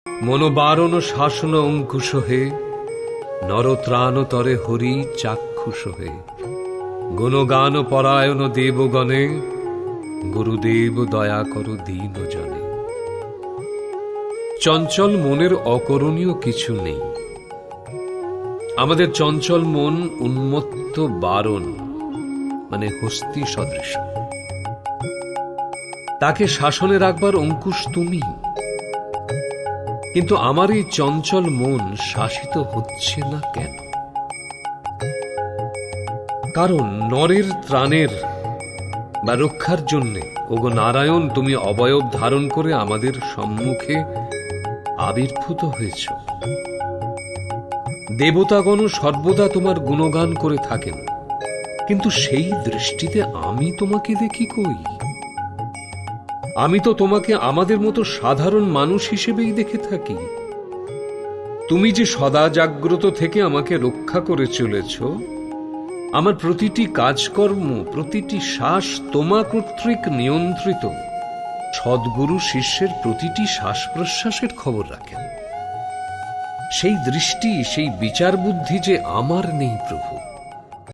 মনোবারণ শাসন অঙ্কুশ হে, নরত্রাণ তরে হরি চাক্ষুষ হে। গুণগান পরায়ণ দেবগণে, গুরুদেব দয়া করো দীন জনে। চঞ্চল মনের অকরণীয় কিছু নেই। আমাদের চঞ্চল মন উন্মত্ত বারণ, মানে হস্তি সদৃশ। তাকে শাসনে রাখবার অঙ্কুশ তুমি। কিন্তু আমার এই চঞ্চল মন শাসিত হচ্ছে না কেন? কারণ নরের ত্রাণের বা রক্ষার জন্যে ওগো নারায়ণ তুমি অবয়ব ধারণ করে আমাদের সম্মুখে আবির্ভূত হয়েছ। দেবতাগণ সর্বদা তোমার গুণগান করে থাকেন, কিন্তু সেই দৃষ্টিতে আমি তোমাকে দেখি কই? আমি তো তোমাকে আমাদের মতো সাধারণ মানুষ হিসেবেই দেখে থাকি। তুমি যে সদা জাগ্রত থেকে আমাকে রক্ষা করে চলেছ, আমার প্রতিটি কাজকর্ম, প্রতিটি শ্বাস তোমা কর্তৃক নিয়ন্ত্রিত। সদ্গুরু শিষ্যের প্রতিটি শ্বাস প্রশ্বাসের খবর রাখেন। সেই দৃষ্টি, সেই বিচার বুদ্ধি যে আমার নেই প্রভু।